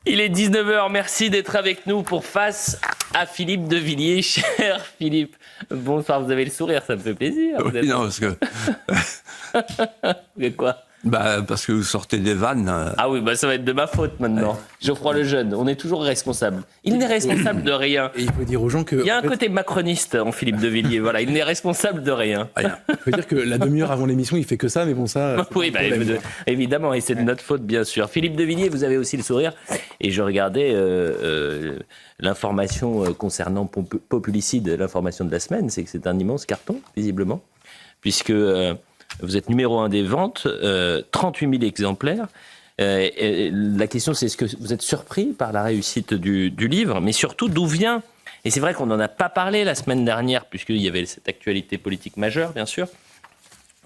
Il est 19h, merci d'être avec nous pour Face à Philippe de Villiers. Cher Philippe, bonsoir, vous avez le sourire, ça me fait plaisir. Oui, non, parce que... Mais quoi ? Parce que vous sortez des vannes. Ah oui, ça va être de ma faute maintenant. Geoffroy Lejeune, on est toujours responsable. Il n'est responsable de rien. Et il faut dire aux gens que... Il y a un côté macroniste en Philippe de Villiers, voilà, il n'est responsable de rien. Rien. Il faut dire que la demi-heure avant l'émission, il fait que ça, mais bon, ça... Oui, évidemment, et c'est de notre faute, bien sûr. Philippe de Villiers, vous avez aussi le sourire. Et je regardais l'information concernant Populicide, l'information de la semaine, c'est que c'est un immense carton, visiblement, puisque vous êtes numéro 1 des ventes, 38 000 exemplaires. La question, c'est est-ce que vous êtes surpris par la réussite du livre, mais surtout, d'où vient, et c'est vrai qu'on n'en a pas parlé la semaine dernière, puisqu'il y avait cette actualité politique majeure, bien sûr,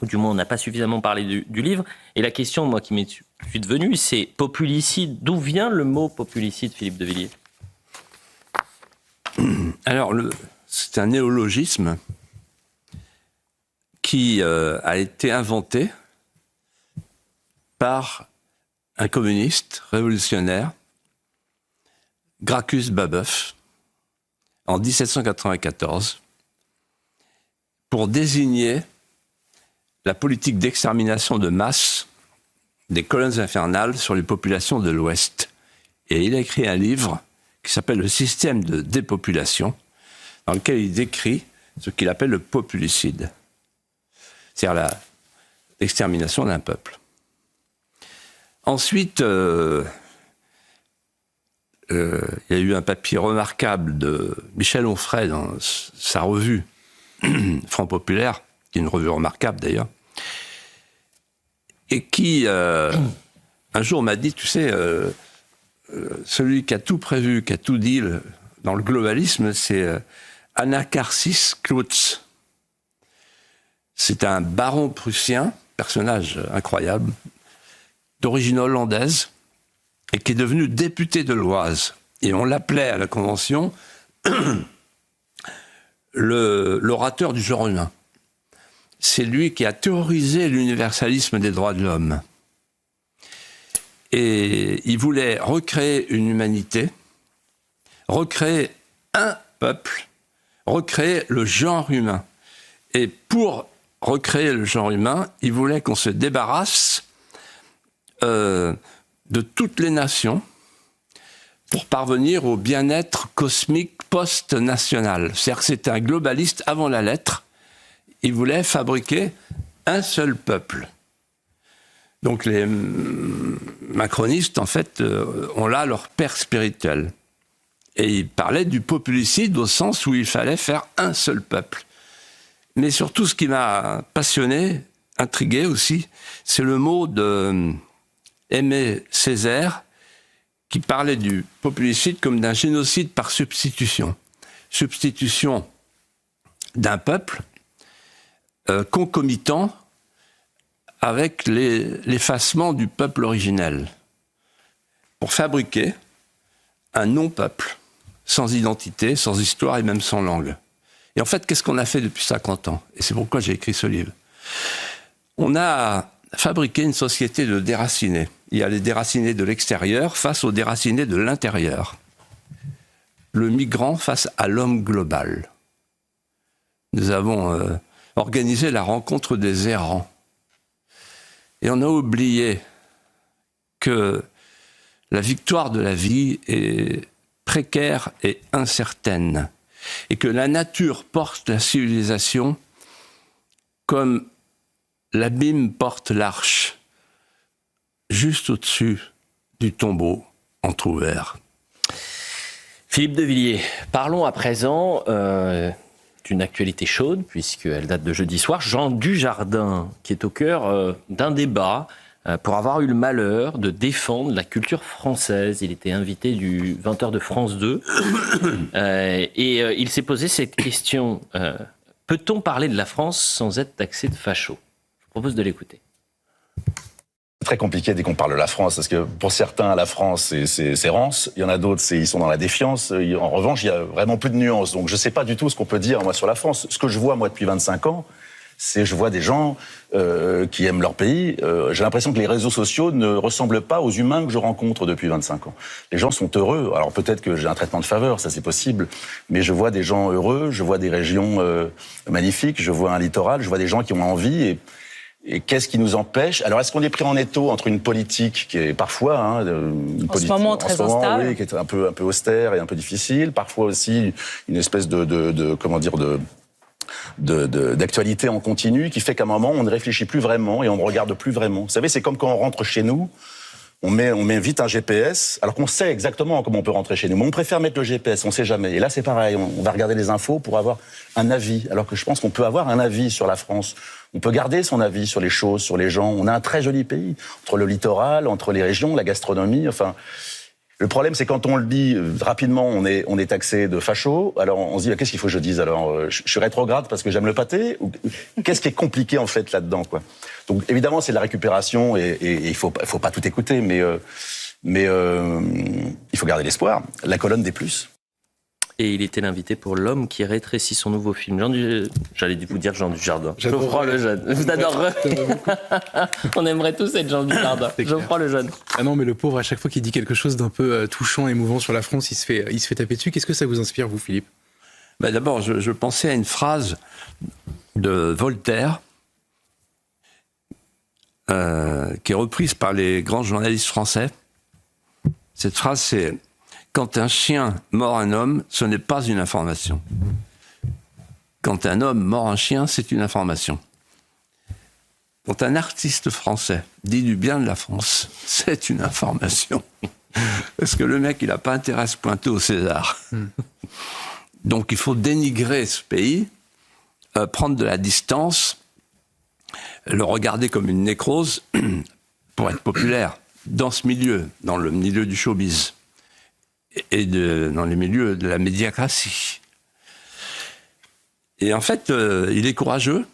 ou du moins on n'a pas suffisamment parlé du livre, et la question, moi, qui m'est devenue, c'est populicide. D'où vient le mot populicide, Philippe de Villiers ? Alors, c'est un néologisme qui a été inventé par un communiste révolutionnaire, Gracchus Babeuf, en 1794, pour désigner la politique d'extermination de masse des colonnes infernales sur les populations de l'Ouest. Et il a écrit un livre qui s'appelle « Le système de dépopulation », dans lequel il décrit ce qu'il appelle le populicide, c'est-à-dire l'extermination d'un peuple. Ensuite, il y a eu un papier remarquable de Michel Onfray dans sa revue Front Populaire, qui est une revue remarquable d'ailleurs, et qui, un jour, m'a dit, tu sais, celui qui a tout prévu, qui a tout dit dans le globalisme, c'est Anacharsis Clootz. C'est un baron prussien, personnage incroyable, d'origine hollandaise, et qui est devenu député de l'Oise. Et on l'appelait à la Convention l'orateur du genre humain. C'est lui qui a théorisé l'universalisme des droits de l'homme. Et il voulait recréer une humanité, recréer un peuple, recréer le genre humain. Et pour recréer le genre humain, il voulait qu'on se débarrasse de toutes les nations pour parvenir au bien-être cosmique post-national. C'est-à-dire que c'était un globaliste avant la lettre. Il voulait fabriquer un seul peuple. Donc les macronistes, en fait, ont là leur père spirituel. Et ils parlaient du populicide au sens où il fallait faire un seul peuple. Mais surtout, ce qui m'a passionné, intrigué aussi, c'est le mot de Aimé Césaire, qui parlait du populicide comme d'un génocide par substitution. Substitution d'un peuple concomitant avec l'effacement du peuple originel, pour fabriquer un non-peuple, sans identité, sans histoire et même sans langue. Et en fait, qu'est-ce qu'on a fait depuis 50 ans ? Et c'est pourquoi j'ai écrit ce livre. On a fabriqué une société de déracinés. Il y a les déracinés de l'extérieur face aux déracinés de l'intérieur. Le migrant face à l'homme global. Nous avons organisé la rencontre des errants. Et on a oublié que la victoire de la vie est précaire et incertaine. Et que la nature porte la civilisation comme l'abîme porte l'arche, juste au-dessus du tombeau entrouvert. Philippe de Villiers, parlons à présent d'une actualité chaude, puisqu'elle date de jeudi soir. Jean Dujardin, qui est au cœur d'un débat pour avoir eu le malheur de défendre la culture française. Il était invité du 20h de France 2 et il s'est posé cette question. Peut-on parler de la France sans être taxé de facho ? Je vous propose de l'écouter. C'est très compliqué dès qu'on parle de la France, parce que pour certains, la France, c'est rance. Il y en a d'autres, ils sont dans la défiance. En revanche, il y a vraiment plus de nuances. Donc je ne sais pas du tout ce qu'on peut dire, moi, sur la France. Ce que je vois, moi, depuis 25 ans, Je vois des gens qui aiment leur pays. J'ai l'impression que les réseaux sociaux ne ressemblent pas aux humains que je rencontre depuis 25 ans. Les gens sont heureux. Alors peut-être que j'ai un traitement de faveur, ça c'est possible, mais je vois des gens heureux, je vois des régions magnifiques, je vois un littoral, je vois des gens qui ont envie. Et qu'est-ce qui nous empêche? Alors, est-ce qu'on est pris en étau entre une politique qui est parfois une politique, ce moment très instable, oui, qui est un peu austère et un peu difficile, parfois aussi une espèce d'actualité en continu qui fait qu'à un moment on ne réfléchit plus vraiment et on ne regarde plus vraiment. Vous savez, c'est comme quand on rentre chez nous. On met vite un GPS, alors qu'on sait exactement comment on peut rentrer chez nous. Mais on préfère mettre le GPS, on ne sait jamais. Et là, c'est pareil, on va regarder les infos pour avoir un avis. Alors que je pense qu'on peut avoir un avis sur la France. On peut garder son avis sur les choses, sur les gens. On a un très joli pays. Entre le littoral, entre les régions, la gastronomie, enfin... Le problème, c'est quand on le dit rapidement, on est taxé de facho. Alors on se dit, qu'est-ce qu'il faut que je dise? Alors, je suis rétrograde parce que j'aime le pâté? Ou qu'est-ce qui est compliqué en fait là-dedans, quoi? Donc évidemment, c'est de la récupération et il faut pas tout écouter, mais il faut garder l'espoir. La colonne des plus. Et il était l'invité pour L'homme qui rétrécit, son nouveau film. J'allais vous dire Jean Dujardin. Geoffroy Lejeune. Vous adorez. On aimerait tous être Jean Dujardin. Geoffroy Lejeune. Ah non, mais le pauvre, à chaque fois qu'il dit quelque chose d'un peu touchant, émouvant sur la France, il se fait taper dessus. Qu'est-ce que ça vous inspire, vous, Philippe? D'abord, je pensais à une phrase de Voltaire qui est reprise par les grands journalistes français. Cette phrase, c'est: quand un chien mord un homme, ce n'est pas une information. Quand un homme mord un chien, c'est une information. Quand un artiste français dit du bien de la France, c'est une information. Parce que le mec, il n'a pas intérêt à se pointer au César. Donc il faut dénigrer ce pays, prendre de la distance, le regarder comme une nécrose pour être populaire dans ce milieu, dans le milieu du showbiz. Et dans les milieux de la médiacratie. Et en fait, il est courageux.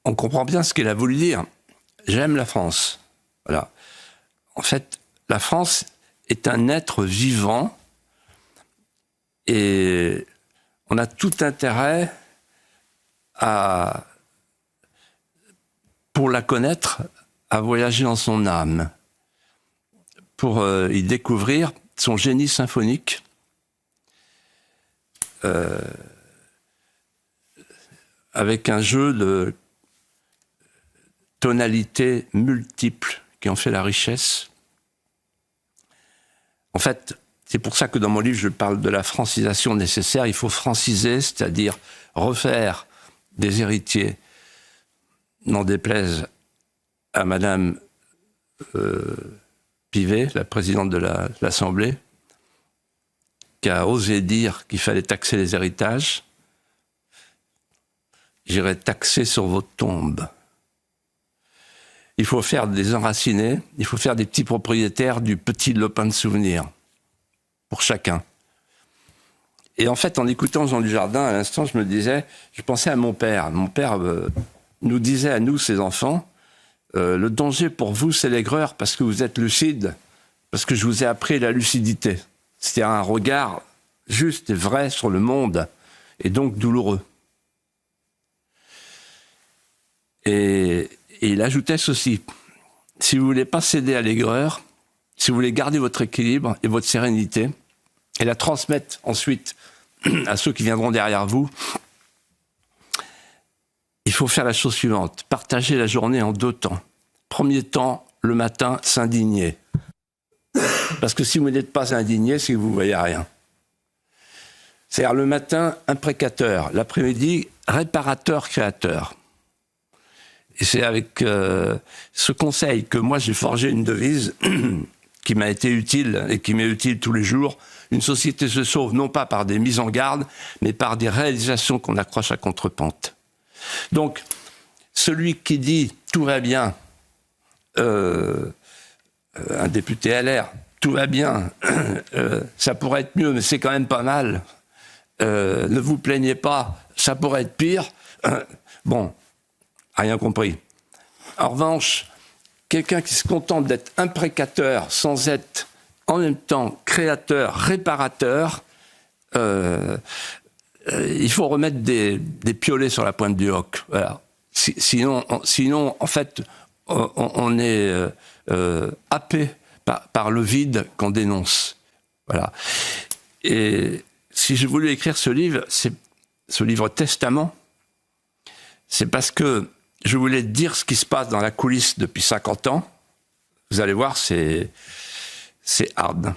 On comprend bien ce qu'il a voulu dire. J'aime la France. Voilà. En fait, la France est un être vivant et on a tout intérêt pour la connaître, à voyager dans son âme, pour y découvrir son génie symphonique, avec un jeu de tonalités multiples qui en fait la richesse. En fait, c'est pour ça que dans mon livre, je parle de la francisation nécessaire. Il faut franciser, c'est-à-dire refaire des héritiers, n'en déplaise à Madame Pivet, la présidente de l'Assemblée, qui a osé dire qu'il fallait taxer les héritages. J'irai taxer sur vos tombes. Il faut faire des enracinés, il faut faire des petits propriétaires du petit lopin de souvenirs, pour chacun. Et en fait, en écoutant Jean Dujardin, à l'instant, je pensais à mon père. Mon père nous disait à nous, ses enfants, le danger pour vous, c'est l'aigreur, parce que vous êtes lucide, parce que je vous ai appris la lucidité. C'était un regard juste et vrai sur le monde, et donc douloureux. Et il ajoutait ceci: si vous voulez pas céder à l'aigreur, si vous voulez garder votre équilibre et votre sérénité, et la transmettre ensuite à ceux qui viendront derrière vous, il faut faire la chose suivante: partager la journée en 2 temps. Premier temps, le matin, s'indigner. Parce que si vous n'êtes pas indigné, c'est que vous ne voyez rien. C'est-à-dire le matin, imprécateur. L'après-midi, réparateur-créateur. Et c'est avec ce conseil que moi j'ai forgé une devise qui m'a été utile et qui m'est utile tous les jours. Une société se sauve non pas par des mises en garde, mais par des réalisations qu'on accroche à contrepente. Donc, celui qui dit « tout va bien », un député LR, « tout va bien, ça pourrait être mieux, mais c'est quand même pas mal, ne vous plaignez pas, ça pourrait être pire », bon, rien compris. En revanche, quelqu'un qui se contente d'être imprécateur sans être en même temps créateur, réparateur, il faut remettre des piolets sur la pointe du hoc. Voilà. Sinon, en fait, on est happé par le vide qu'on dénonce. Voilà. Et si je voulais écrire ce livre testament, c'est parce que je voulais dire ce qui se passe dans la coulisse depuis 50 ans. Vous allez voir, c'est hard.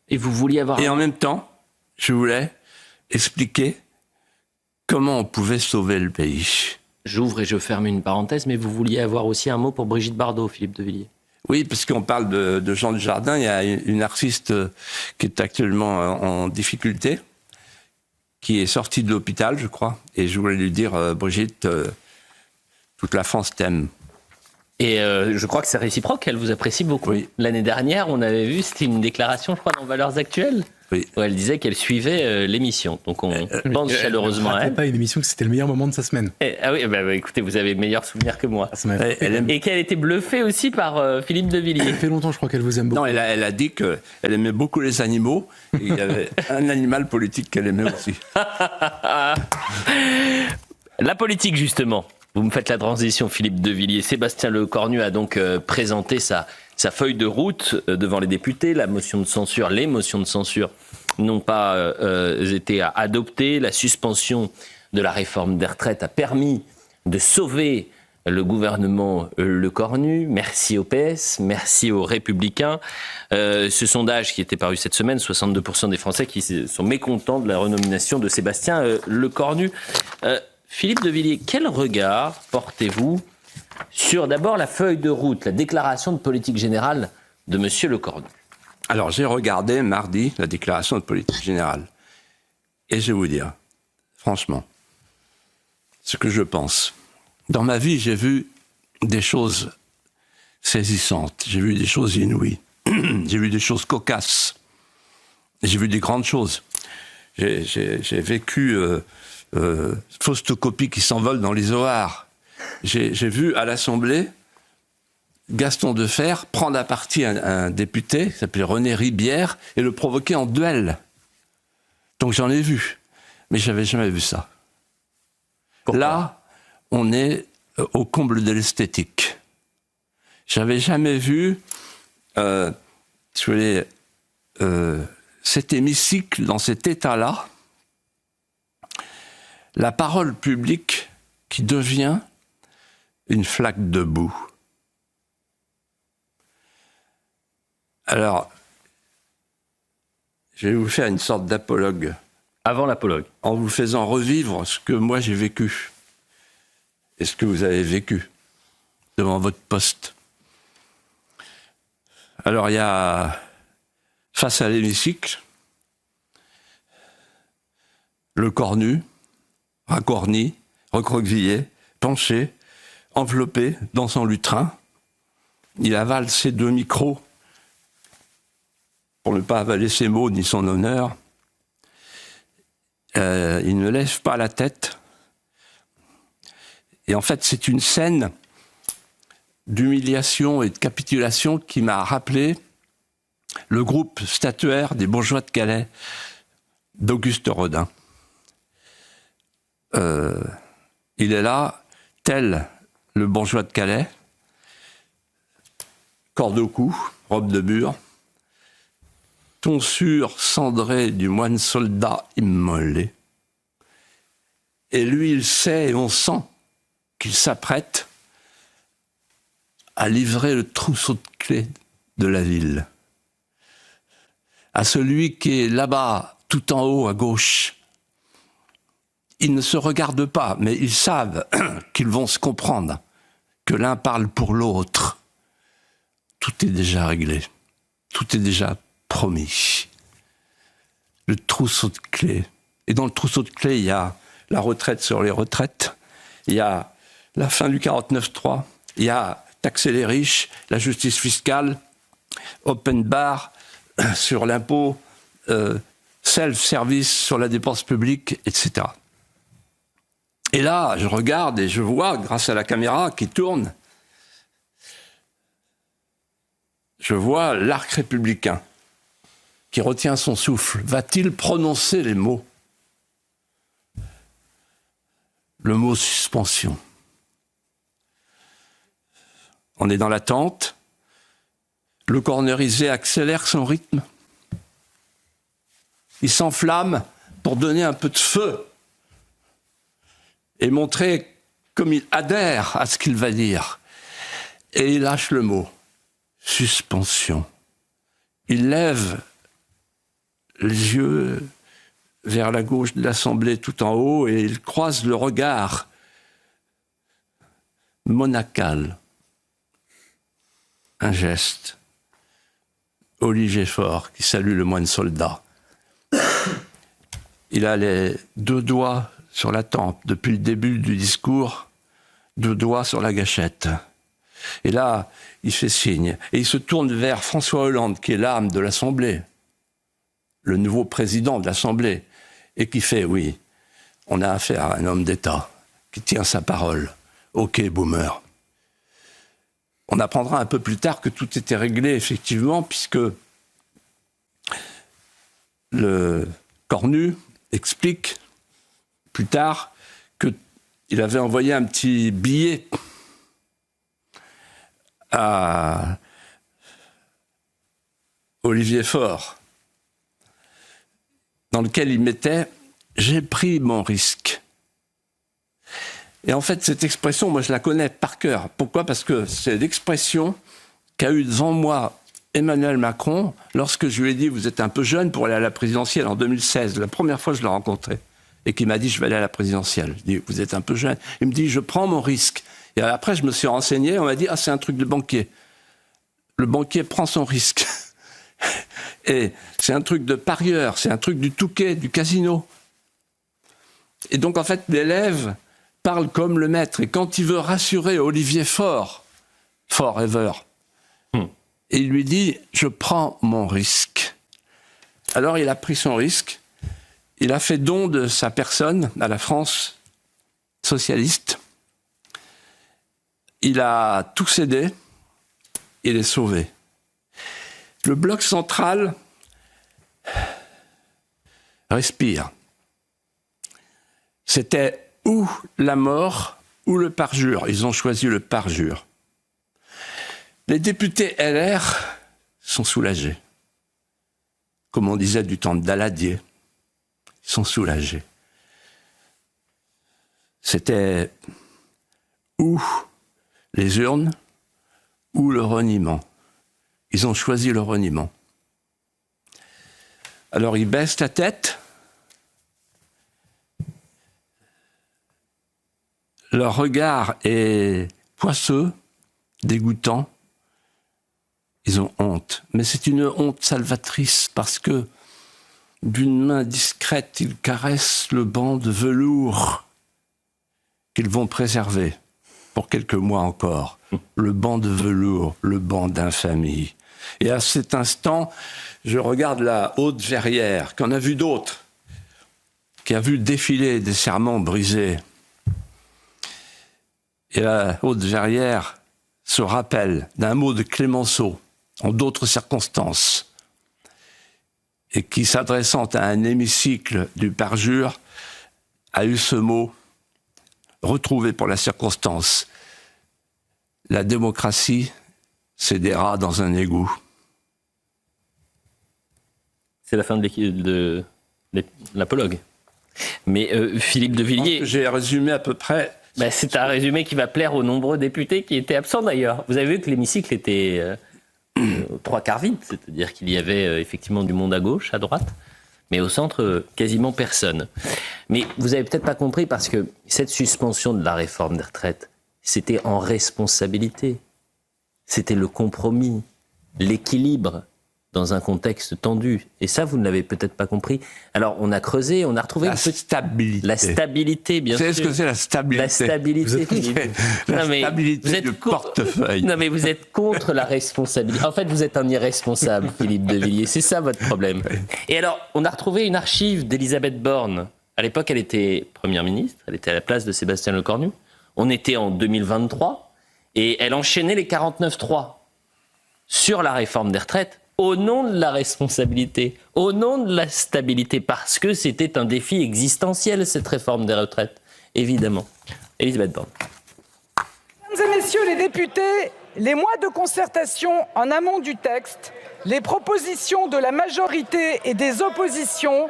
Et vous vouliez avoir... Et en même temps, je voulais expliquer comment on pouvait sauver le pays. J'ouvre et je ferme une parenthèse, mais vous vouliez avoir aussi un mot pour Brigitte Bardot, Philippe de Villiers. Oui, parce qu'on parle de Jean Dujardin, il y a une artiste qui est actuellement en difficulté, qui est sortie de l'hôpital, je crois, et je voulais lui dire, Brigitte, toute la France t'aime. Et je crois que c'est réciproque, elle vous apprécie beaucoup. Oui. L'année dernière, on avait vu, c'était une déclaration, je crois, dans Valeurs Actuelles, Oui. où elle disait qu'elle suivait l'émission. Donc on pense chaleureusement à Elle elle. pas une émission que c'était le meilleur moment de sa semaine. Ah oui, écoutez, vous avez meilleur souvenir que moi. Ça m'a Elle fait- aime- Et qu'elle était bluffée aussi par Philippe de Ça Villiers. fait longtemps, je crois qu'elle vous aime beaucoup. Non, elle a dit qu'elle aimait beaucoup les animaux, et il y avait un animal politique qu'elle aimait aussi. La politique, justement. Vous me faites la transition, Philippe de Villiers. Sébastien Lecornu a donc présenté sa feuille de route devant les députés. La motion de censure, les motions de censure n'ont pas été adoptées. La suspension de la réforme des retraites a permis de sauver le gouvernement Lecornu. Merci au PS, merci aux Républicains. Ce sondage qui était paru cette semaine, 62% des Français qui sont mécontents de la renomination de Sébastien Lecornu. Philippe de Villiers, quel regard portez-vous sur d'abord la feuille de route, la déclaration de politique générale de M. Lecornu? Alors, j'ai regardé mardi la déclaration de politique générale. Et je vais vous dire, franchement, ce que je pense. Dans ma vie, j'ai vu des choses saisissantes, j'ai vu des choses inouïes, j'ai vu des choses cocasses, j'ai vu des grandes choses. J'ai vécu Faustocopie qui s'envole dans l'isoard. J'ai vu à l'Assemblée Gaston Defferre prendre à partie un député qui s'appelait René Ribière et le provoquer en duel. Donc j'en ai vu, mais j'avais jamais vu ça. Pourquoi ? Là, on est au comble de l'esthétique. J'avais jamais vu cet hémicycle dans cet état-là, la parole publique qui devient une flaque de boue. Alors, je vais vous faire une sorte d'apologue. Avant l'apologue. En vous faisant revivre ce que moi j'ai vécu et ce que vous avez vécu devant votre poste. Alors il y a, face à l'hémicycle, Lecornu, racorni, recroquevillé, penché, enveloppé dans son lutrin. Il avale ses 2 micros pour ne pas avaler ses mots ni son honneur. Il ne lève pas la tête. Et en fait, c'est une scène d'humiliation et de capitulation qui m'a rappelé le groupe statuaire des bourgeois de Calais d'Auguste Rodin. Il est là, tel le bourgeois de Calais, corde au cou, robe de bure, tonsure cendrée du moine soldat immolé. Et lui, il sait et on sent qu'il s'apprête à livrer le trousseau de clés de la ville à celui qui est là-bas, tout en haut à gauche. Ils ne se regardent pas, mais ils savent qu'ils vont se comprendre, que l'un parle pour l'autre. Tout est déjà réglé, tout est déjà promis. Le trousseau de clés. Et dans le trousseau de clés, il y a la retraite sur les retraites, il y a la fin du 49.3, il y a taxer les riches, la justice fiscale, open bar sur l'impôt, self-service sur la dépense publique, etc. Et là, je regarde et je vois, grâce à la caméra qui tourne, je vois l'arc républicain qui retient son souffle. Va-t-il prononcer les mots ? le mot suspension. On est dans l'attente. Le cornerisé accélère son rythme. Il s'enflamme pour donner un peu de feu et montrer comme il adhère à ce qu'il va dire. Et il lâche le mot. Suspension. Il lève les yeux vers la gauche de l'Assemblée tout en haut et il croise le regard monacal. Un geste. Olivier Faure qui salue le moine soldat. Il a les 2 doigts sur la tempe depuis le début du discours, 2 doigts sur la gâchette. Et là, il fait signe. Et il se tourne vers François Hollande, qui est l'âme de l'Assemblée, le nouveau président de l'Assemblée, et qui fait, oui, on a affaire à un homme d'État qui tient sa parole. Ok, boomer. On apprendra un peu plus tard que tout était réglé, effectivement, puisque le Cornu explique plus tard qu'il avait envoyé un petit billet à Olivier Faure, dans lequel il mettait « J'ai pris mon risque ». Et en fait, cette expression, moi, je la connais par cœur. Pourquoi ? Parce que c'est l'expression qu'a eue devant moi Emmanuel Macron lorsque je lui ai dit « Vous êtes un peu jeune pour aller à la présidentielle » en 2016, la première fois que je l'ai rencontré, et qui m'a dit « Je vais aller à la présidentielle ». Je dis « Vous êtes un peu jeune ». Il me dit « Je prends mon risque ». Et après, je me suis renseigné, on m'a dit « Ah, c'est un truc de banquier ». Le banquier prend son risque. Et c'est un truc de parieur, c'est un truc du touquet, du casino. Et donc, en fait, l'élève parle comme le maître. Et quand il veut rassurer Olivier Faure, forever, il lui dit « Je prends mon risque ». Alors, il a pris son risque. Il a fait don de sa personne à la France socialiste. Il a tout cédé. Il est sauvé. Le bloc central respire. C'était ou la mort ou le parjure. Ils ont choisi le parjure. Les députés LR sont soulagés. Comme on disait du temps de Daladier, ils sont soulagés. C'était ou les urnes ou le reniement. Ils ont choisi le reniement. Alors ils baissent la tête. Leur regard est poisseux, dégoûtant. Ils ont honte. Mais c'est une honte salvatrice parce que d'une main discrète, ils caressent le banc de velours qu'ils vont préserver pour quelques mois encore. Le banc de velours, le banc d'infamie. Et à cet instant, je regarde la Haute-Verrière, qu'on a vu d'autres, qui a vu défiler des serments brisés. Et la Haute-Verrière se rappelle d'un mot de Clémenceau, en d'autres circonstances, et qui, s'adressant à un hémicycle du parjure, a eu ce mot retrouvé pour la circonstance. La démocratie, c'est des rats dans un égout. C'est la fin de l'apologue. Mais Philippe de Villiers... J'ai résumé à peu près... c'est un résumé qui va plaire aux nombreux députés qui étaient absents d'ailleurs. Vous avez vu que l'hémicycle était 3/4 vide, c'est-à-dire qu'il y avait effectivement du monde à gauche, à droite, mais au centre, quasiment personne. Mais vous n'avez peut-être pas compris parce que cette suspension de la réforme des retraites, c'était en responsabilité. C'était le compromis, l'équilibre dans un contexte tendu. Et ça, vous ne l'avez peut-être pas compris. Alors, on a creusé, on a retrouvé... La stabilité. La stabilité, bien sûr. Vous savez ce que c'est la stabilité ? La stabilité, Philippe. La stabilité du portefeuille. Non, mais vous êtes contre la responsabilité. En fait, vous êtes un irresponsable, Philippe de Villiers. C'est ça, votre problème. Et alors, on a retrouvé une archive d'Elisabeth Borne. À l'époque, elle était première ministre. Elle était à la place de Sébastien Lecornu. On était en 2023. Et elle enchaînait les 49-3 sur la réforme des retraites au nom de la responsabilité, au nom de la stabilité, parce que c'était un défi existentiel, cette réforme des retraites. évidemment. Elisabeth Borne. Mesdames et messieurs les députés, les mois de concertation en amont du texte, les propositions de la majorité et des oppositions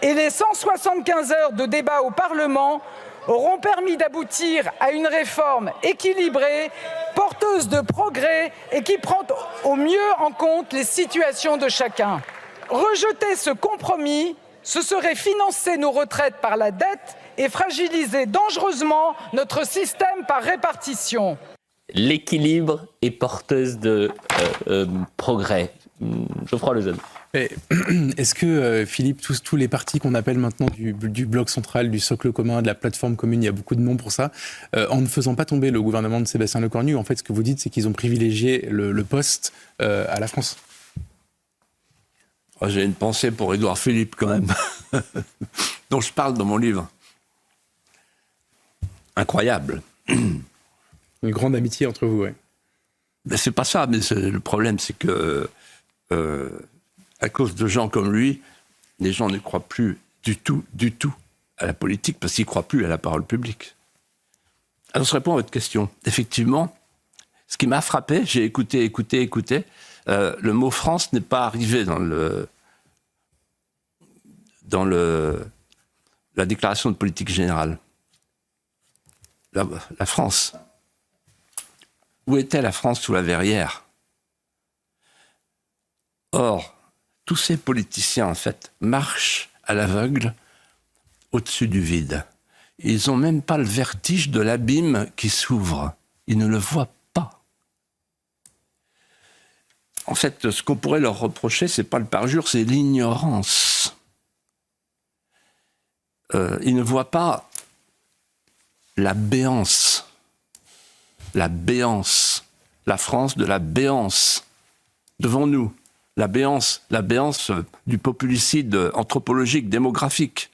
et les 175 heures de débat au Parlement auront permis d'aboutir à une réforme équilibrée, porteuse de progrès et qui prend au mieux en compte les situations de chacun. Rejeter ce compromis, ce serait financer nos retraites par la dette et fragiliser dangereusement notre système par répartition. L'équilibre est porteuse de progrès. Geoffroy Lejeune. Est-ce que, Philippe, tous les partis qu'on appelle maintenant du bloc central, du socle commun, de la plateforme commune, il y a beaucoup de noms pour ça, en ne faisant pas tomber le gouvernement de Sébastien Lecornu, en fait, ce que vous dites, c'est qu'ils ont privilégié le poste à la France? J'ai une pensée pour Édouard Philippe, quand même, dont je parle dans mon livre. Incroyable. Une grande amitié entre vous, oui. Ben, c'est pas ça, mais le problème, c'est que à cause de gens comme lui, les gens ne croient plus du tout à la politique, parce qu'ils ne croient plus à la parole publique. Alors, je réponds à votre question. Effectivement, ce qui m'a frappé, j'ai écouté, le mot France n'est pas arrivé dans la déclaration de politique générale. La France. Où était la France sous la Verrière? Or, tous ces politiciens, en fait, marchent à l'aveugle au-dessus du vide. Ils n'ont même pas le vertige de l'abîme qui s'ouvre. Ils ne le voient pas. En fait, ce qu'on pourrait leur reprocher, c'est pas le parjure, c'est l'ignorance. Ils ne voient pas la béance. La béance. La France de la béance. Devant nous. La béance du populicide anthropologique, démographique.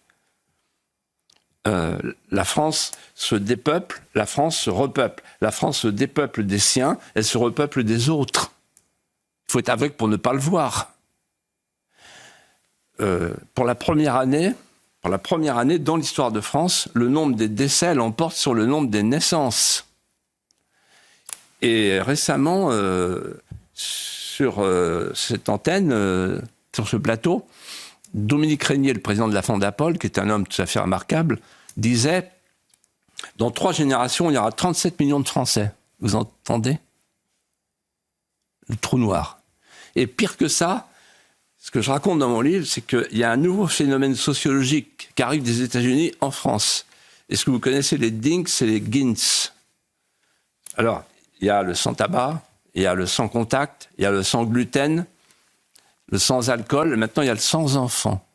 La France se dépeuple, la France se repeuple. La France se dépeuple des siens, elle se repeuple des autres. Il faut être aveugle pour ne pas le voir. Pour la première année, dans l'histoire de France, le nombre des décès l'emporte sur le nombre des naissances. Et récemment, sur cette antenne, sur ce plateau, Dominique Régnier, le président de la Fondapol, qui est un homme tout à fait remarquable, disait « Dans 3 générations, il y aura 37 millions de Français. » Vous entendez? Le trou noir. Et pire que ça, ce que je raconte dans mon livre, c'est qu'il y a un nouveau phénomène sociologique qui arrive des États-Unis en France. Est-ce que vous connaissez les Dinks et les Gins? Alors, il y a le sans-tabac, il y a le sans-contact, il y a le sans-gluten, le sans-alcool, et maintenant il y a le sans-enfant,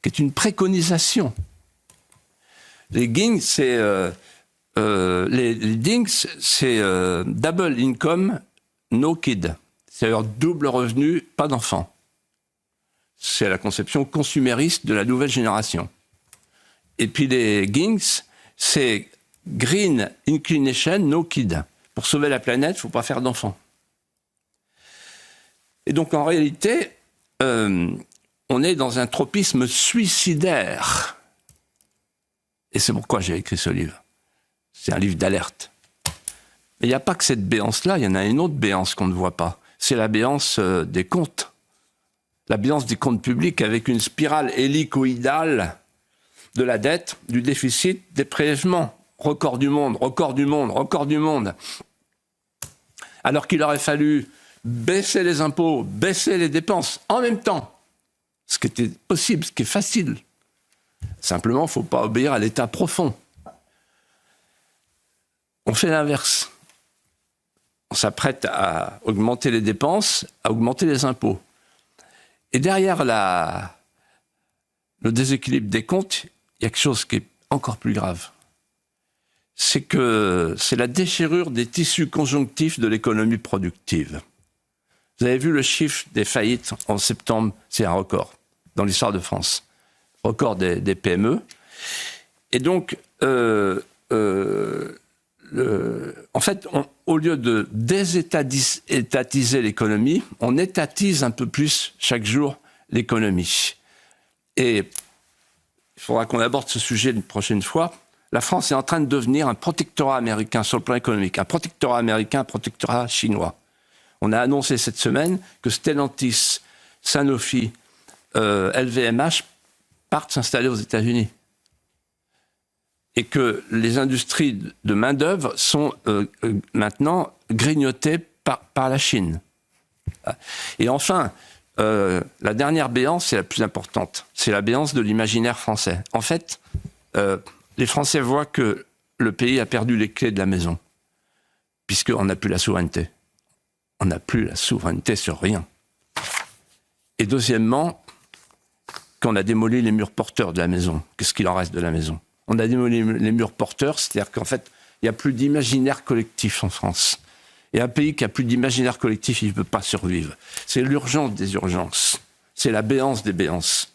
qui est une préconisation. Les Gins, c'est double income, no kid. C'est-à-dire double revenu, pas d'enfant. C'est la conception consumériste de la nouvelle génération. Et puis les Gins, c'est green inclination, no kid. Pour sauver la planète, il ne faut pas faire d'enfants. Et donc, en réalité, on est dans un tropisme suicidaire. Et c'est pourquoi j'ai écrit ce livre. C'est un livre d'alerte. Mais il n'y a pas que cette béance-là, il y en a une autre béance qu'on ne voit pas. C'est la béance des comptes. La béance des comptes publics avec une spirale hélicoïdale de la dette, du déficit, des prélèvements. Record du monde, record du monde, record du monde. Alors qu'il aurait fallu baisser les impôts, baisser les dépenses en même temps. Ce qui était possible, ce qui est facile. Simplement, il ne faut pas obéir à l'état profond. On fait l'inverse. On s'apprête à augmenter les dépenses, à augmenter les impôts. Et derrière le déséquilibre des comptes, il y a quelque chose qui est encore plus grave. C'est que c'est la déchirure des tissus conjonctifs de l'économie productive. Vous avez vu le chiffre des faillites en septembre, c'est un record dans l'histoire de France. Record des PME. Et donc, en fait, au lieu de désétatiser l'économie, on étatise un peu plus chaque jour l'économie. Et il faudra qu'on aborde ce sujet une prochaine fois. la France est en train de devenir un protectorat américain sur le plan économique, un protectorat américain, un protectorat chinois. On a annoncé cette semaine que Stellantis, Sanofi, LVMH partent s'installer aux États-Unis. Et que les industries de main-d'œuvre sont maintenant grignotées par la Chine. Et enfin, la dernière béance, c'est la plus importante. C'est la béance de l'imaginaire français. En fait, les Français voient que le pays a perdu les clés de la maison, puisqu'on n'a plus la souveraineté. On n'a plus la souveraineté sur rien. Et deuxièmement, qu'on a démoli les murs porteurs de la maison. Qu'est-ce qu'il en reste de la maison? On a démoli les murs porteurs, c'est-à-dire qu'en fait, il n'y a plus d'imaginaire collectif en France. Et un pays qui n'a plus d'imaginaire collectif, il ne peut pas survivre. C'est l'urgence des urgences. C'est la béance des béances.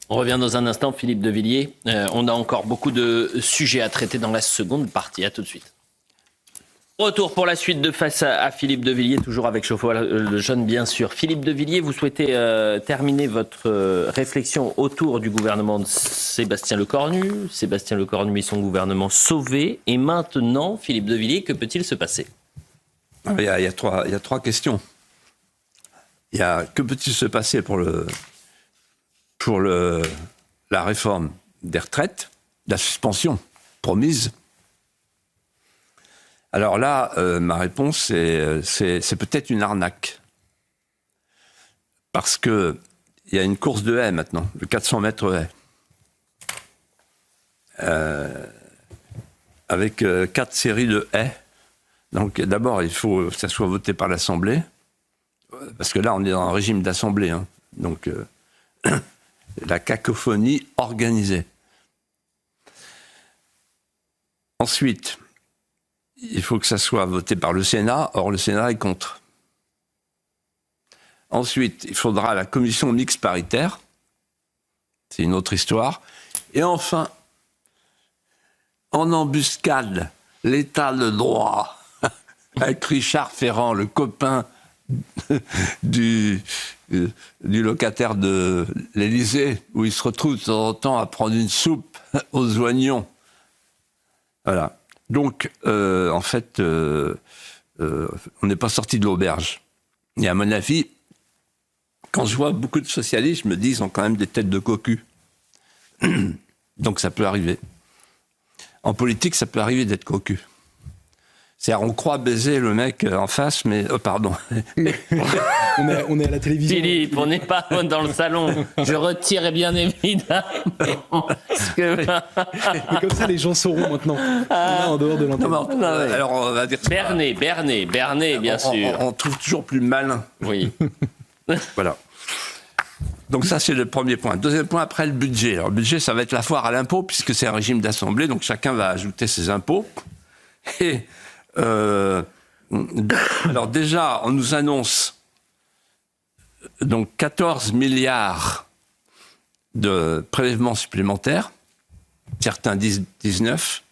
On revient dans un instant, Philippe de Villiers. On a encore beaucoup de sujets à traiter dans la seconde partie. À tout de suite. Retour pour la suite de Face à Philippe de Villiers, toujours avec Geoffroy Lejeune, bien sûr. Philippe de Villiers, vous souhaitez terminer votre réflexion autour du gouvernement de Sébastien Lecornu. Sébastien Lecornu et son gouvernement sauvés. Et maintenant, Philippe de Villiers, que peut-il se passer? Il y a trois questions. Que peut-il se passer pour la réforme des retraites, la suspension promise? Alors là, ma réponse, c'est peut-être une arnaque. Parce qu'il y a une course de haies maintenant, de 400 mètres haies. Avec 4 séries de haies. Donc d'abord, il faut que ça soit voté par l'Assemblée. Parce que là, on est dans un régime d'Assemblée. Hein. Donc la cacophonie organisée. Ensuite, il faut que ça soit voté par le Sénat. Or, le Sénat est contre. Ensuite, il faudra la commission mixte paritaire. C'est une autre histoire. Et enfin, en embuscade, l'état de droit, avec Richard Ferrand, le copain du locataire de l'Élysée, où il se retrouve de temps en temps à prendre une soupe aux oignons. Voilà. Donc, en fait, on n'est pas sorti de l'auberge. Et à mon avis, quand je vois beaucoup de socialistes, je me dis, ils ont quand même des têtes de cocu. Donc ça peut arriver. En politique, ça peut arriver d'être cocu. C'est-à-dire, on croit baiser le mec en face, mais... pardon. on est à la télévision. Philippe, on n'est pas dans le salon. Je retire bien évidemment. Mais comme ça, les gens sauront maintenant. Là, en dehors de l'antenne. Non, alors, on va dire... Bernet, bien sûr. On trouve toujours plus malin. Oui. Voilà. Donc ça, c'est le premier point. Deuxième point, après le budget. Alors, le budget, ça va être la foire à l'impôt, puisque c'est un régime d'assemblée, donc chacun va ajouter ses impôts. Et... alors déjà, on nous annonce donc 14 milliards de prélèvements supplémentaires, certains disent 19.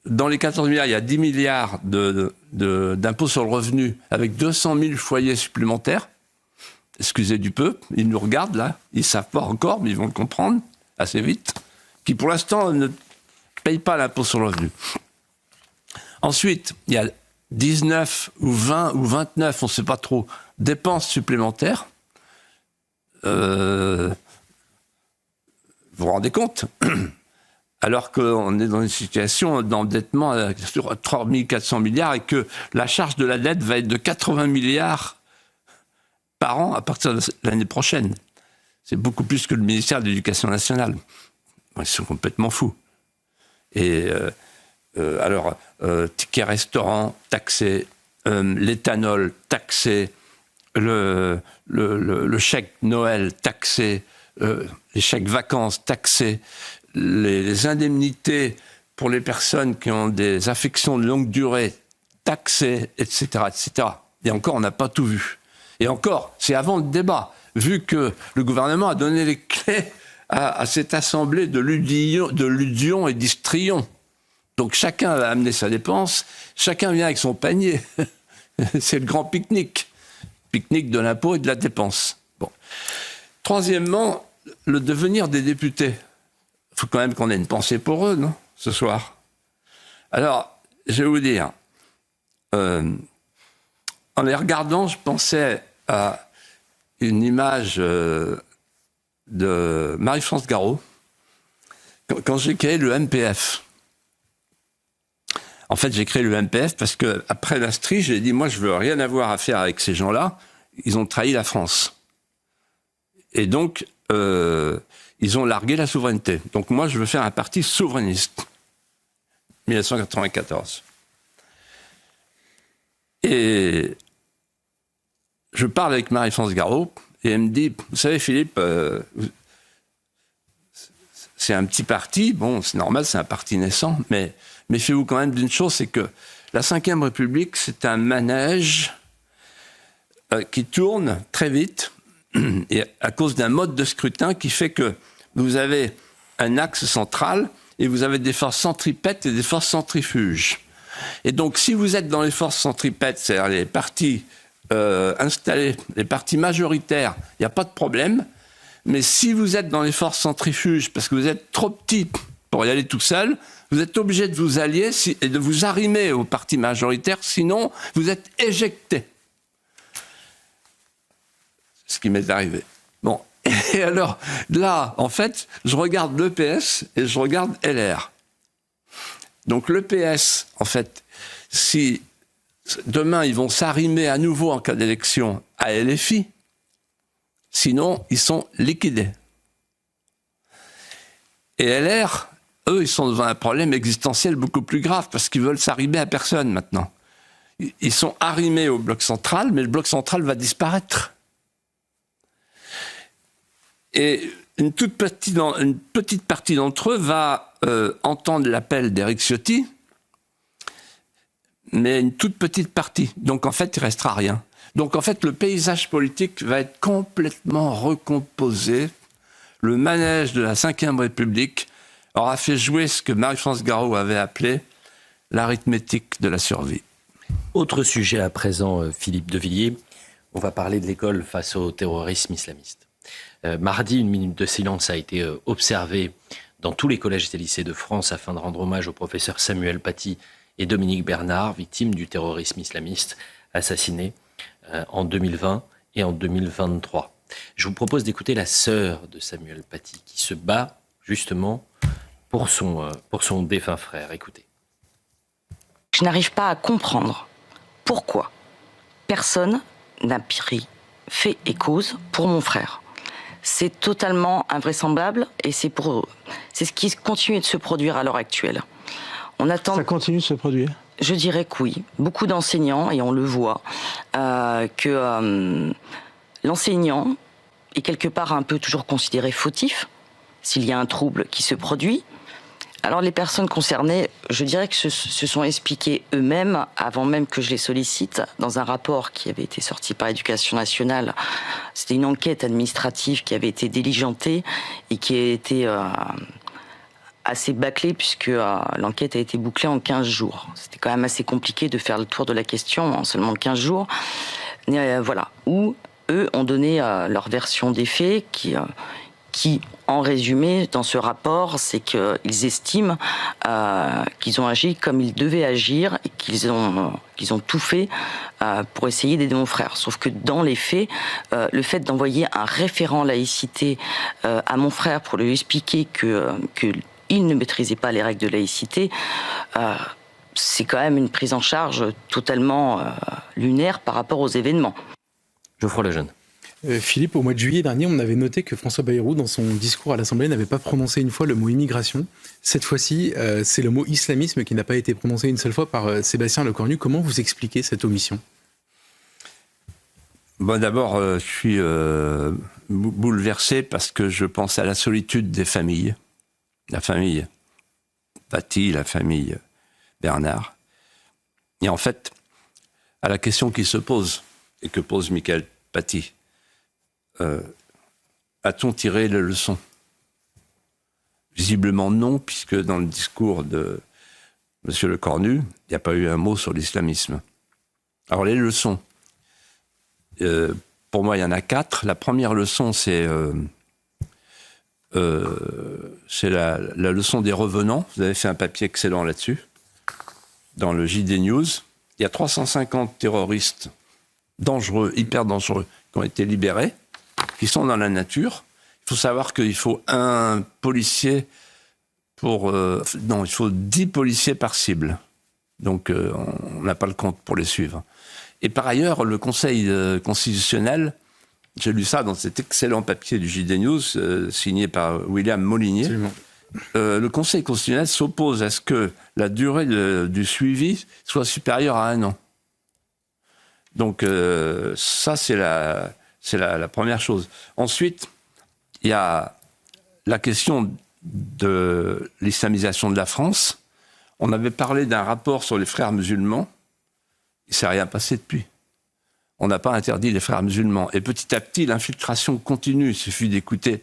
Dans les 14 milliards, il y a 10 milliards d'impôts sur le revenu, avec 200 000 foyers supplémentaires. Excusez du peu, ils nous regardent là, ils ne savent pas encore, mais ils vont le comprendre assez vite, qui pour l'instant ne payent pas l'impôt sur le revenu. Ensuite, il y a 19 ou 20 ou 29, on ne sait pas trop, dépenses supplémentaires. Vous vous rendez compte? Alors qu'on est dans une situation d'endettement sur 3 400 milliards et que la charge de la dette va être de 80 milliards par an à partir de l'année prochaine. C'est beaucoup plus que le ministère de l'Éducation nationale. Ils sont complètement fous. Et... alors, ticket restaurant taxé, l'éthanol taxé, le chèque Noël taxé, les chèques vacances taxés, les indemnités pour les personnes qui ont des affections de longue durée taxées, etc., etc. Et encore, on n'a pas tout vu. Et encore, c'est avant le débat, vu que le gouvernement a donné les clés à cette assemblée de Ludion et d'Istrion. Donc chacun va amener sa dépense, chacun vient avec son panier. C'est le grand pique-nique. Pique-nique de l'impôt et de la dépense. Bon. Troisièmement, le devenir des députés faut quand même qu'on ait une pensée pour eux, non, ce soir. Alors, je vais vous dire, en les regardant, je pensais à une image de Marie-France Garot, quand j'ai créé le MPF. En fait, j'ai créé le MPF parce que après l'Astrie, j'ai dit, moi, je veux rien avoir à faire avec ces gens-là. Ils ont trahi la France. Et donc, ils ont largué la souveraineté. Donc moi, je veux faire un parti souverainiste. 1994. Et je parle avec Marie-France Garot, et elle me dit, vous savez, Philippe, c'est un petit parti, bon, c'est normal, c'est un parti naissant, mais méfiez-vous quand même d'une chose, c'est que la Ve République, c'est un manège qui tourne très vite, et à cause d'un mode de scrutin qui fait que vous avez un axe central et vous avez des forces centripètes et des forces centrifuges. Et donc, si vous êtes dans les forces centripètes, c'est-à-dire les partis installés, les partis majoritaires, il n'y a pas de problème. Mais si vous êtes dans les forces centrifuges, parce que vous êtes trop petit pour y aller tout seul, vous êtes obligé de vous allier et de vous arrimer aux partis majoritaires, sinon vous êtes éjecté. Ce qui m'est arrivé. Bon, et alors, là, en fait, je regarde l'EPS et je regarde LR. Donc l'EPS, en fait, si demain ils vont s'arrimer à nouveau en cas d'élection à LFI, sinon ils sont liquidés. Et LR, eux, ils sont devant un problème existentiel beaucoup plus grave parce qu'ils veulent s'arrimer à personne maintenant. Ils sont arrimés au bloc central, mais le bloc central va disparaître. Et une petite partie d'entre eux va entendre l'appel d'Éric Ciotti, mais une toute petite partie. Donc en fait, il ne restera rien. Donc en fait, le paysage politique va être complètement recomposé. Le manège de la Ve République aura fait jouer ce que Marie-France Garot avait appelé l'arithmétique de la survie. Autre sujet à présent, Philippe de Villiers. On va parler de l'école face au terrorisme islamiste. Mardi, une minute de silence a été observée dans tous les collèges et lycées de France afin de rendre hommage aux professeurs Samuel Paty et Dominique Bernard, victimes du terrorisme islamiste, assassinés en 2020 et en 2023. Je vous propose d'écouter la sœur de Samuel Paty qui se bat justement pour son défunt frère. Écoutez. Je n'arrive pas à comprendre pourquoi personne n'a pris fait et cause pour mon frère. C'est totalement invraisemblable et c'est ce qui continue de se produire à l'heure actuelle. On attend. Ça continue de se produire ? Je dirais que oui. Beaucoup d'enseignants, et on le voit, que l'enseignant est quelque part un peu toujours considéré fautif s'il y a un trouble qui se produit. Alors les personnes concernées, je dirais que se sont expliquées eux-mêmes, avant même que je les sollicite, dans un rapport qui avait été sorti par l'Éducation nationale. C'était une enquête administrative qui avait été diligentée et qui a été assez bâclée puisque l'enquête a été bouclée en 15 jours. C'était quand même assez compliqué de faire le tour de la question en seulement 15 jours. Voilà, où eux ont donné leur version des faits qui, en résumé, dans ce rapport, c'est qu'ils estiment qu'ils ont agi comme ils devaient agir et qu'ils ont tout fait pour essayer d'aider mon frère. Sauf que dans les faits, le fait d'envoyer un référent laïcité à mon frère pour lui expliquer qu'il ne maîtrisait pas les règles de laïcité, c'est quand même une prise en charge totalement lunaire par rapport aux événements. Geoffroy Lejeune. Philippe, au mois de juillet dernier, on avait noté que François Bayrou, dans son discours à l'Assemblée, n'avait pas prononcé une fois le mot immigration. Cette fois-ci, c'est le mot islamisme qui n'a pas été prononcé une seule fois par Sébastien Lecornu. Comment vous expliquez cette omission ? Bon, d'abord, je suis bouleversé parce que je pense à la solitude des familles. La famille Paty, la famille Bernard. Et en fait, à la question qui se pose, et que pose Michael Paty, a-t-on tiré les leçons ? Visiblement non, puisque dans le discours de M. Lecornu, il n'y a pas eu un mot sur l'islamisme. Alors les leçons, pour moi il y en a 4. La première leçon, c'est c'est la leçon des revenants. Vous avez fait un papier excellent là-dessus, dans le JD News. Il y a 350 terroristes dangereux, hyper dangereux, qui ont été libérés, qui sont dans la nature. Il faut savoir qu'il faut un policier il faut 10 policiers par cible. Donc, on n'a pas le compte pour les suivre. Et par ailleurs, le Conseil constitutionnel, j'ai lu ça dans cet excellent papier du JD News, signé par William Molinier. Le Conseil constitutionnel s'oppose à ce que la durée du suivi soit supérieure à 1 an. Donc, ça, c'est la première chose. Ensuite, il y a la question de l'islamisation de la France. On avait parlé d'un rapport sur les frères musulmans. Il ne s'est rien passé depuis. On n'a pas interdit les frères musulmans. Et petit à petit, l'infiltration continue. Il suffit d'écouter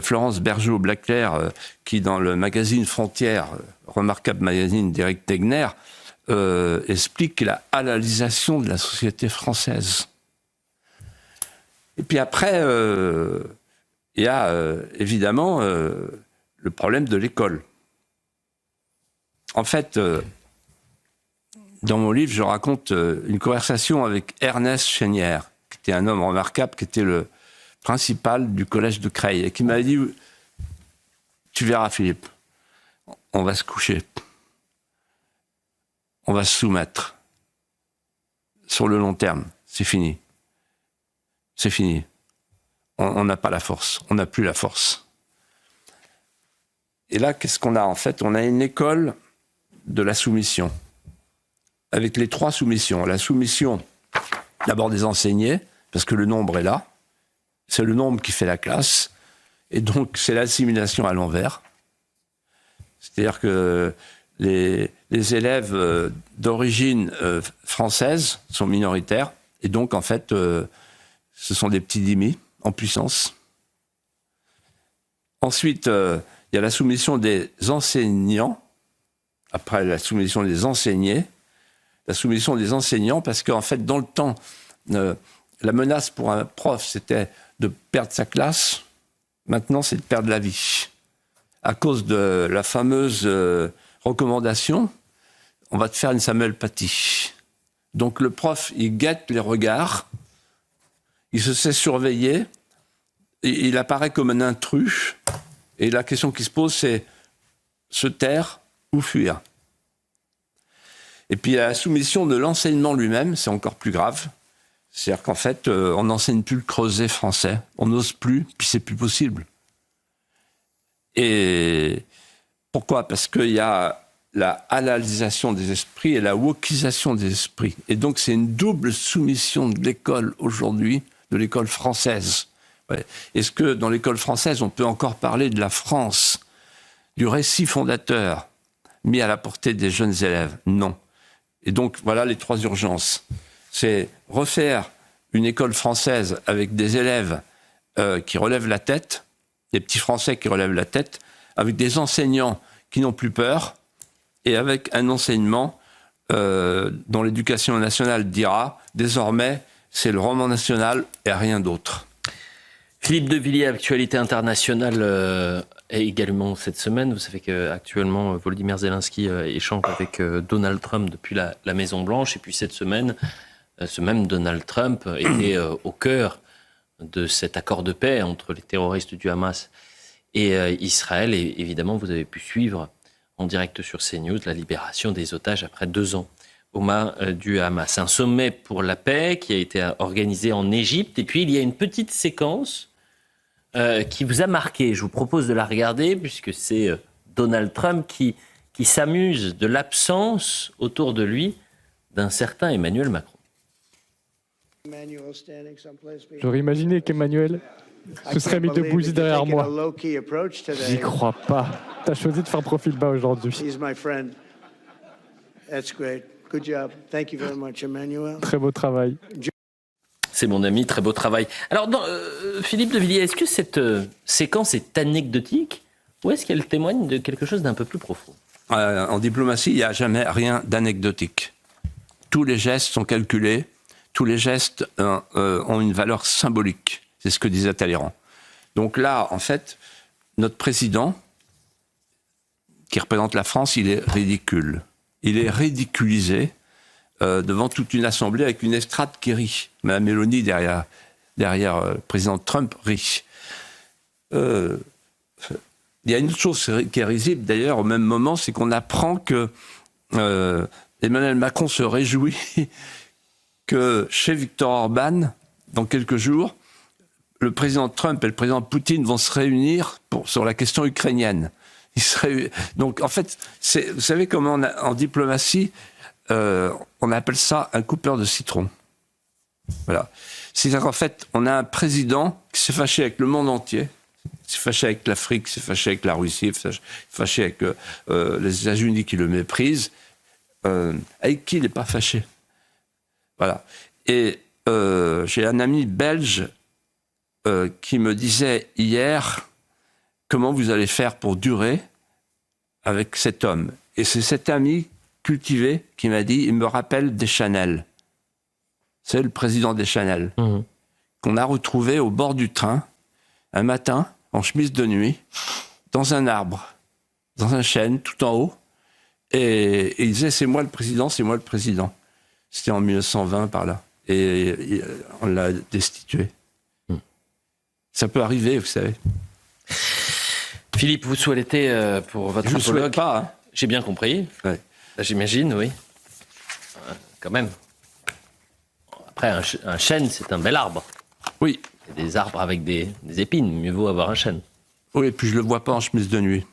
Florence Bergeau-Blaclair, qui, dans le magazine Frontières, remarquable magazine d'Éric Tegner, explique la halalisation de la société française. Et puis après, il y a évidemment le problème de l'école. En fait, dans mon livre, je raconte une conversation avec Ernest Chénière, qui était un homme remarquable, qui était le principal du collège de Creil, et qui m'a dit « Tu verras, Philippe, on va se coucher. On va se soumettre. Sur le long terme, c'est fini. C'est fini. On n'a pas la force. On n'a plus la force. » Et là, qu'est-ce qu'on a en fait? On a une école de la soumission, avec les 3 soumissions. La soumission, d'abord des enseignés, parce que le nombre est là. C'est le nombre qui fait la classe. Et donc, c'est l'assimilation à l'envers. C'est-à-dire que les élèves d'origine française sont minoritaires. Et donc, en fait, ce sont des petits dhimmis en puissance. Ensuite, il y a la soumission des enseignants. Après, la soumission des enseignés. La soumission des enseignants, parce qu'en fait, dans le temps, la menace pour un prof, c'était de perdre sa classe. Maintenant, c'est de perdre la vie. À cause de la fameuse recommandation, on va te faire une Samuel Paty. Donc le prof, il guette les regards, il se sait surveiller, il apparaît comme un intrus, et la question qui se pose, c'est se taire ou fuir. Et puis la soumission de l'enseignement lui-même, c'est encore plus grave. C'est-à-dire qu'en fait, on n'enseigne plus le creuset français, on n'ose plus, puis c'est plus possible. Et pourquoi? Parce qu'il y a la halalisation des esprits et la wokisation des esprits. Et donc c'est une double soumission de l'école aujourd'hui, de l'école française. Ouais. Est-ce que dans l'école française, on peut encore parler de la France, du récit fondateur mis à la portée des jeunes élèves? Non. Et donc voilà les 3 urgences. C'est refaire une école française avec des élèves qui relèvent la tête, des petits Français qui relèvent la tête, avec des enseignants qui n'ont plus peur, et avec un enseignement dont l'éducation nationale dira désormais c'est le roman national et rien d'autre. Philippe de Villiers, actualité internationale également cette semaine. Vous savez qu'actuellement Volodymyr Zelensky échange avec Donald Trump depuis la Maison-Blanche, et puis cette semaine, ce même Donald Trump était au cœur de cet accord de paix entre les terroristes du Hamas et Israël. Et évidemment, vous avez pu suivre en direct sur CNews la libération des otages après 2 ans aux mains du Hamas. Un sommet pour la paix qui a été organisé en Égypte. Et puis, il y a une petite séquence qui vous a marqué. Je vous propose de la regarder, puisque c'est Donald Trump qui s'amuse de l'absence autour de lui d'un certain Emmanuel Macron. J'aurais imaginé qu'Emmanuel se serait mis debout juste derrière moi. J'y crois pas. T'as choisi de faire profil bas aujourd'hui. Très beau travail. C'est mon ami, très beau travail. Alors, Philippe de Villiers, est-ce que cette séquence est anecdotique ou est-ce qu'elle témoigne de quelque chose d'un peu plus profond? En diplomatie, il n'y a jamais rien d'anecdotique. Tous les gestes sont calculés, tous les gestes ont une valeur symbolique. C'est ce que disait Talleyrand. Donc là, en fait, notre président, qui représente la France, il est ridicule. Il est ridiculisé devant toute une assemblée avec une estrade qui rit. Mme Mélanie, derrière le président Trump, rit. Il y a une autre chose qui est risible, d'ailleurs, au même moment, c'est qu'on apprend que Emmanuel Macron se réjouit que chez Viktor Orban, dans quelques jours, le président Trump et le président Poutine vont se réunir sur la question ukrainienne. Donc, en fait, vous savez comment en diplomatie, on appelle ça un coupeur de citron. Voilà. C'est-à-dire qu'en fait, on a un président qui s'est fâché avec le monde entier, qui s'est fâché avec l'Afrique, qui s'est fâché avec la Russie, qui s'est fâché avec les États-Unis qui le méprisent, avec qui il n'est pas fâché. Voilà. Et j'ai un ami belge qui me disait hier comment vous allez faire pour durer avec cet homme. Et c'est cet ami cultivé qui m'a dit, il me rappelle Deschanel. C'est le président Deschanel, qu'on a retrouvé au bord du train, un matin, en chemise de nuit, dans un arbre, dans un chêne, tout en haut. Et il disait, c'est moi le président, c'est moi le président. C'était en 1920 par là. Et on l'a destitué. Ça peut arriver, vous savez. Philippe, vous souhaitez pour votre apologue... Je ne souhaite pas. Hein. J'ai bien compris. Ouais. J'imagine, oui. Quand même. Après, un chêne, c'est un bel arbre. Oui. Il y a des arbres avec des épines. Mieux vaut avoir un chêne. Oui, et puis je ne le vois pas en chemise de nuit.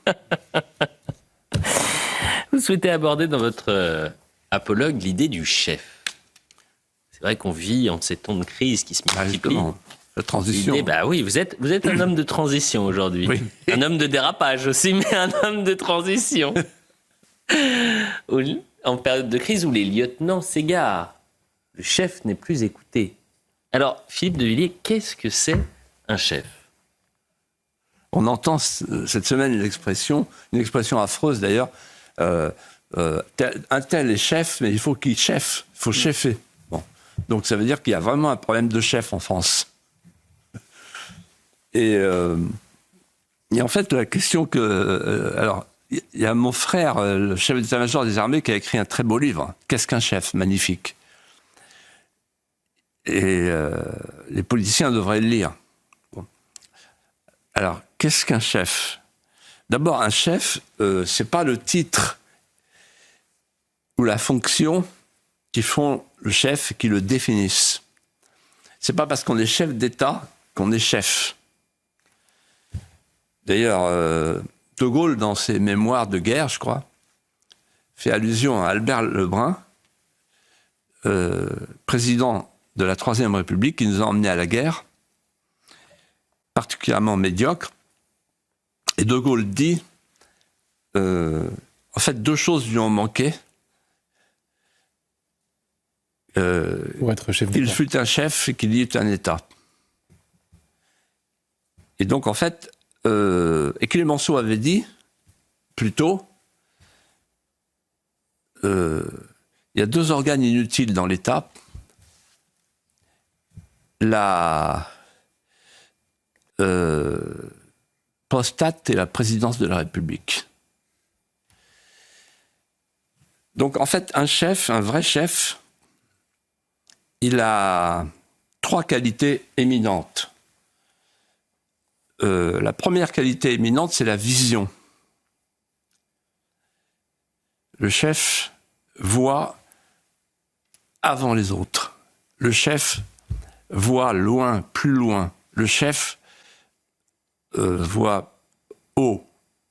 Vous souhaitez aborder dans votre apologue l'idée du chef. C'est vrai qu'on vit en ces temps de crise qui se multiplient. La transition. Oui, vous êtes un homme de transition aujourd'hui. Oui. Un homme de dérapage aussi, mais un homme de transition. En période de crise où les lieutenants s'égarent, le chef n'est plus écouté. Alors, Philippe de Villiers, qu'est-ce que c'est un chef ? On entend cette semaine une expression affreuse d'ailleurs, un tel est chef, mais il faut qu'il cheffe, il faut cheffer. Bon. Donc ça veut dire qu'il y a vraiment un problème de chef en France. Et en fait, la question que... alors, il y a mon frère, le chef d'état-major des armées, qui a écrit un très beau livre. Qu'est-ce qu'un chef ? Magnifique. Et les politiciens devraient le lire. Bon. Alors, qu'est-ce qu'un chef ? D'abord, un chef, c'est pas le titre ou la fonction qui font le chef, qui le définissent. C'est pas parce qu'on est chef d'État qu'on est chef. D'ailleurs, De Gaulle, dans ses mémoires de guerre, je crois, fait allusion à Albert Lebrun, président de la Troisième République, qui nous a emmenés à la guerre, particulièrement médiocre. Et De Gaulle dit, en fait, deux choses lui ont manqué. Pour être chef qu'il fut un chef et qu'il y eut un État. Et donc, en fait, et Clémenceau avait dit, plus tôt, il y a deux organes inutiles dans l'État, la prostate et la présidence de la République. Donc, en fait, un chef, un vrai chef, il a trois qualités éminentes. La première qualité éminente, c'est la vision. Le chef voit avant les autres. Le chef voit loin, plus loin. Le chef voit haut,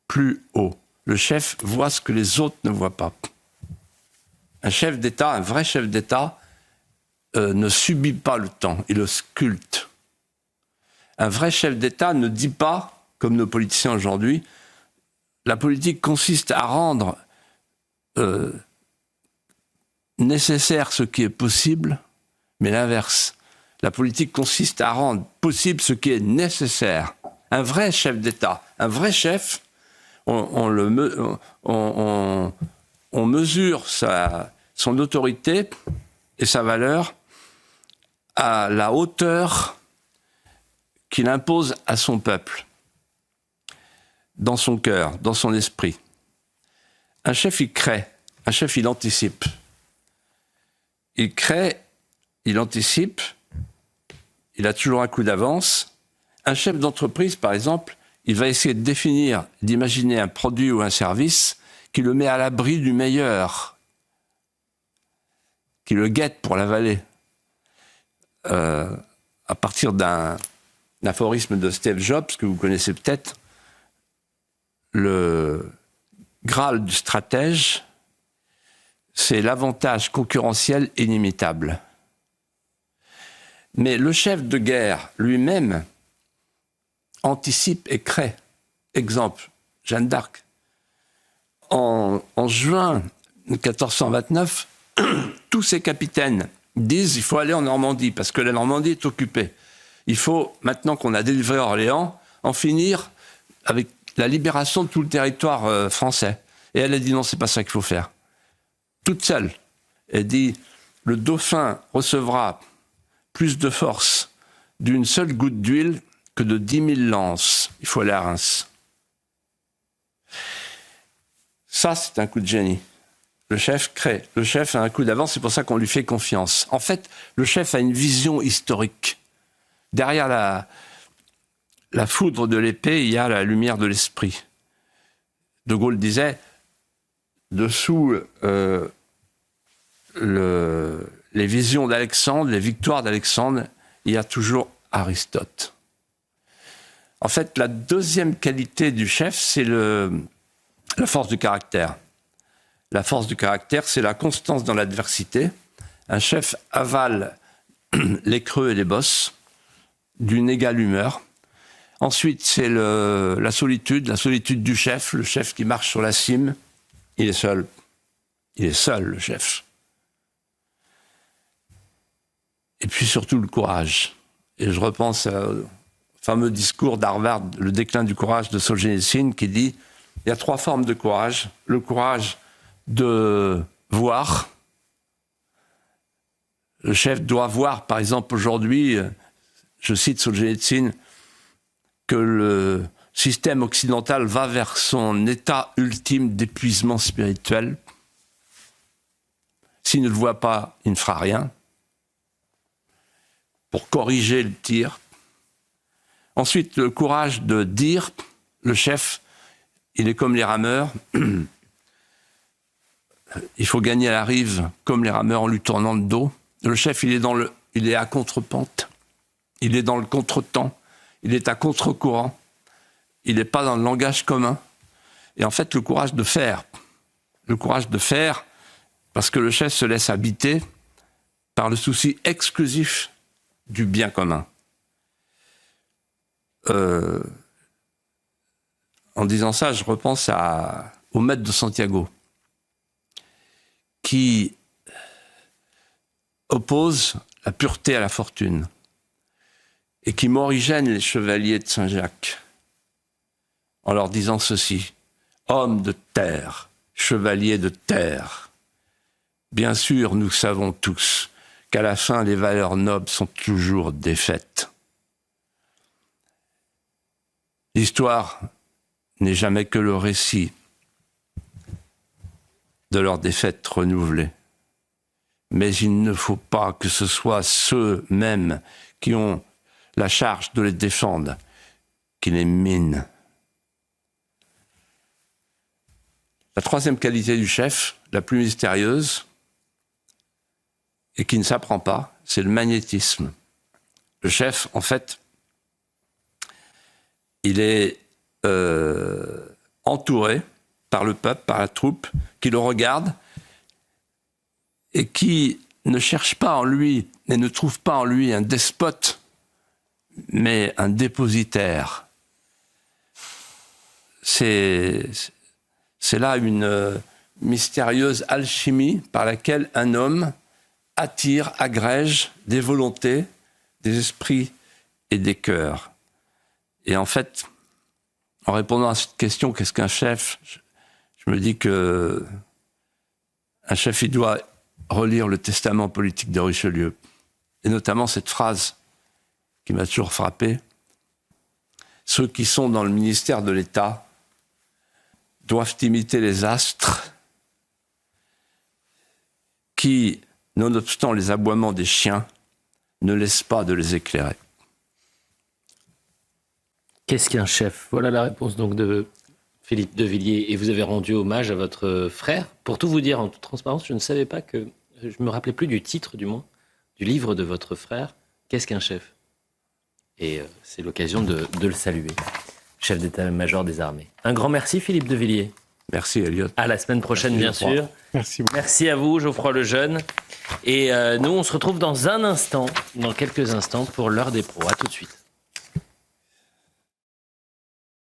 plus haut. Le chef voit ce que les autres ne voient pas. Un chef d'État, un vrai chef d'État, ne subit pas le temps, il le sculpte. Un vrai chef d'État ne dit pas, comme nos politiciens aujourd'hui, la politique consiste à rendre nécessaire ce qui est possible, mais l'inverse. La politique consiste à rendre possible ce qui est nécessaire. Un vrai chef d'État, un vrai chef, on mesure son autorité et sa valeur à la hauteur qu'il impose à son peuple. dans son cœur, dans son esprit. Un chef, il crée. Un chef, il anticipe. Il crée, il anticipe, il a toujours un coup d'avance. Un chef d'entreprise, par exemple, il va essayer de définir, d'imaginer un produit ou un service qui le met à l'abri du meilleur, qui le guette pour l'avaler. À partir d'un aphorisme de Steve Jobs, que vous connaissez peut-être, le Graal du stratège, c'est l'avantage concurrentiel inimitable. Mais le chef de guerre lui-même anticipe et crée. Exemple, Jeanne d'Arc. En juin 1429, tous ces capitaines disent qu'il faut aller en Normandie, parce que la Normandie est occupée. Il faut, maintenant qu'on a délivré Orléans, en finir avec la libération de tout le territoire français. Et elle a dit non, c'est pas ça qu'il faut faire. Toute seule. Elle dit, le dauphin recevra plus de force d'une seule goutte d'huile que de 10 000 lances. Il faut aller à Reims. Ça, c'est un coup de génie. Le chef crée. Le chef a un coup d'avance, c'est pour ça qu'on lui fait confiance. En fait, le chef a une vision historique. Derrière la foudre de l'épée, il y a la lumière de l'esprit. De Gaulle disait, dessous les visions d'Alexandre, les victoires d'Alexandre, il y a toujours Aristote. En fait, la deuxième qualité du chef, c'est la force du caractère. La force du caractère, c'est la constance dans l'adversité. Un chef avale les creux et les bosses d'une égale humeur. Ensuite, c'est la solitude du chef, le chef qui marche sur la cime. Il est seul. Il est seul, le chef. Et puis surtout le courage. Et je repense au fameux discours d'Harvard, Le déclin du courage de Solzhenitsyn, qui dit il y a 3 formes de courage. Le courage de voir. Le chef doit voir, par exemple, aujourd'hui, je cite Solzhenitsyn, que le système occidental va vers son état ultime d'épuisement spirituel. S'il ne le voit pas, il ne fera rien pour corriger le tir. Ensuite, le courage de dire, le chef, il est comme les rameurs. Il faut gagner à la rive comme les rameurs en lui tournant le dos. Le chef, il est à contre-pente. Il est dans le contre-temps. Il est à contre-courant. Il n'est pas dans le langage commun. Et en fait, le courage de faire. Le courage de faire, parce que le chef se laisse habiter par le souci exclusif du bien commun. En disant ça, je repense au maître de Santiago, qui oppose la pureté à la fortune et qui morigène les chevaliers de Saint-Jacques en leur disant ceci: hommes de terre, chevaliers de terre, bien sûr nous savons tous qu'à la fin les valeurs nobles sont toujours défaites. L'histoire n'est jamais que le récit de leurs défaites renouvelées. Mais il ne faut pas que ce soit ceux-mêmes qui ont la charge de les défendre qui les minent. La troisième qualité du chef, la plus mystérieuse, et qui ne s'apprend pas, c'est le magnétisme. Le chef, en fait, il est entouré par le peuple, par la troupe, qui le regarde et qui ne cherche pas en lui et ne trouve pas en lui un despote, mais un dépositaire. C'est là une mystérieuse alchimie par laquelle un homme attire, agrège des volontés, des esprits et des cœurs. Et en fait, en répondant à cette question, qu'est-ce qu'un chef ? Je me dis que un chef, il doit relire le testament politique de Richelieu. Et notamment cette phrase qui m'a toujours frappé. Ceux qui sont dans le ministère de l'État doivent imiter les astres qui, nonobstant les aboiements des chiens, ne laissent pas de les éclairer. Qu'est-ce qu'un chef? Voilà la réponse donc de Philippe de Villiers. Et vous avez rendu hommage à votre frère. Pour tout vous dire en toute transparence, je ne savais pas que... Je ne me rappelais plus du titre, du moins, du livre de votre frère. Qu'est-ce qu'un chef? Et c'est l'occasion de le saluer. Chef d'état-major des armées. Un grand merci Philippe de Villiers. Merci Elliot. À la semaine prochaine, bien sûr. Merci beaucoup. Merci à vous, Geoffroy Lejeune. Et nous, on se retrouve dans quelques instants, pour l'heure des pros. À tout de suite.